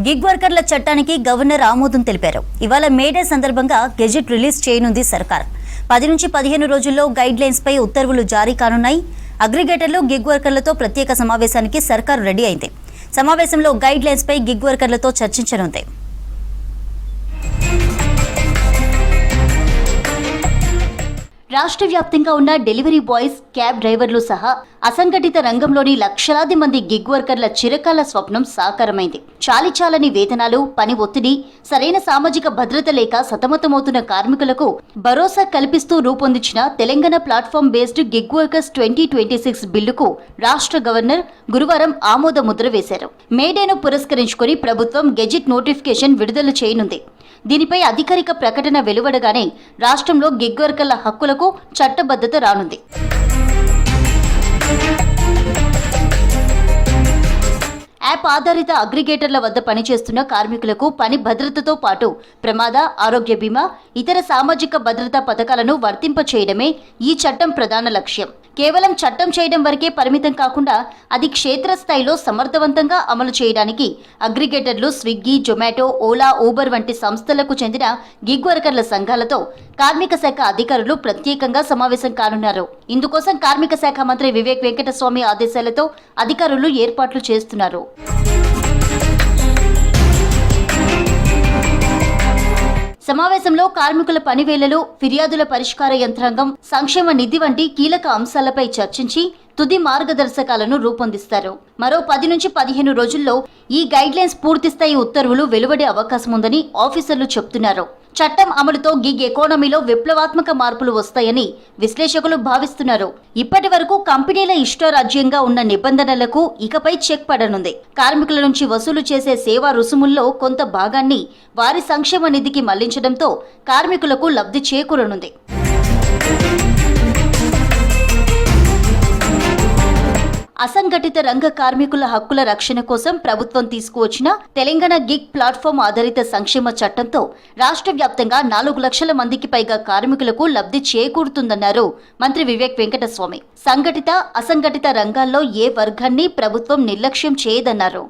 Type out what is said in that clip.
Gig వర్కర్ల చట్టానికి governor ఆమోదం తెలిపారు. ఇవాళ మేడే సందర్భంగా గెజెట్ రిలీజ్ చేయనుంది సర్కార్. 10 నుంచి 15 రోజుల్లో గైడ్ లైన్స్ పై ఉత్తర్వులు జారీ కానున్నాయి. అగ్రిగేటర్లు గిగ్ వర్కర్లతో ప్రత్యేక సమావేశానికి సర్కారు రెడీ అయింది. సమావేశంలో గైడ్ లైన్స్ పై గిగ్ వర్కర్లతో చర్చించనుంది. రాష్ట్ర వ్యాప్తంగా ఉన్న డెలివరీ బాయ్స్, క్యాబ్ డ్రైవర్లు సహా అసంఘటిత రంగంలోని లక్షలాది మంది గిగ్ వర్కర్ల చిరకాల స్వప్నం సాకారమైంది. చాలిచాలని వేతనాలు, పని ఒత్తిడి, సరైన సామాజిక భద్రత లేక సతమతమవుతున్న కార్మికులకు భరోసా కల్పిస్తూ రూపొందించిన Telangana platform based gig workers 2026 బిల్లుకు రాష్ట్ర గవర్నర్ గురువారం ఆమోద ముద్ర వేశారు. మేడేను పురస్కరించుకుని ప్రభుత్వం గెజిట్ నోటిఫికేషన్ విడుదల చేయనుంది. దీనిపై అధికారిక ప్రకటన వెలువడగానే రాష్ట్రంలో గిగ్ వర్కర్ల హక్కులకు చట్టబద్ధత రానుంది. యాప్ ఆధారిత అగ్రిగేటర్ల వద్ద పనిచేస్తున్న కార్మికులకు పని భద్రతతో పాటు ప్రమాద, ఆరోగ్య బీమా, ఇతర సామాజిక భద్రతా పథకాలను వర్తింపచేయడమే ఈ చట్టం ప్రధాన లక్ష్యం. కేవలం చట్టం చేయడం వరకే పరిమితం కాకుండా అది క్షేత్రస్థాయిలో సమర్థవంతంగా అమలు చేయడానికి అగ్రిగేటర్లు స్విగ్గీ, జొమాటో, ఓలా, ఊబర్ వంటి సంస్థలకు చెందిన గిగ్ వర్కర్ల సంఘాలతో కార్మిక శాఖ అధికారులు ప్రత్యేకంగా సమావేశం కానున్నారు. ఇందుకోసం కార్మిక శాఖ మంత్రి వివేక్ వెంకటస్వామి ఆదేశాలతో అధికారులు ఏర్పాట్లు చేస్తున్నారు. సమావేశంలో కార్మికుల పనివేళలు, ఫిర్యాదుల పరిష్కార యంత్రాంగం, సంక్షేమ నిధి వంటి కీలక అంశాలపై చర్చించి తుది మార్గదర్శకాలను రూపొందిస్తారు. మరో 10 నుంచి 15 రోజుల్లో ఈ గైడ్లైన్స్ పూర్తిస్థాయి ఉత్తర్వులు వెలువడే అవకాశం ఉందని ఆఫీసర్లు చెబుతున్నారు. చట్టం అమలుతో గిగ్ ఎకానమీలో విప్లవాత్మక మార్పులు వస్తాయని విశ్లేషకులు భావిస్తున్నారు. ఇప్పటి వరకు కంపెనీల ఇష్టారాజ్యంగా ఉన్న నిబంధనలకు ఇకపై చెక్ పడనుంది. కార్మికుల నుంచి వసూలు చేసే సేవా రుసుముల్లో కొంత భాగాన్ని వారి సంక్షేమ నిధికి మళ్లించడంతో కార్మికులకు లబ్ధి చేకూరనుంది. అసంఘటిత రంగ కార్మికుల హక్కుల రక్షణ కోసం ప్రభుత్వం తీసుకువచ్చిన తెలంగాణ గిగ్ ప్లాట్ఫామ్ ఆధారిత సంక్షేమ చట్టంతో రాష్ట్ర వ్యాప్తంగా 4 లక్షల మందికి పైగా కార్మికులకు లబ్ధి చేకూరుతుందన్నారు మంత్రి వివేక్ వెంకటస్వామి. సంఘటిత, అసంఘటిత రంగాల్లో ఏ వర్గాన్ని ప్రభుత్వం నిర్లక్ష్యం చేయదన్నారు.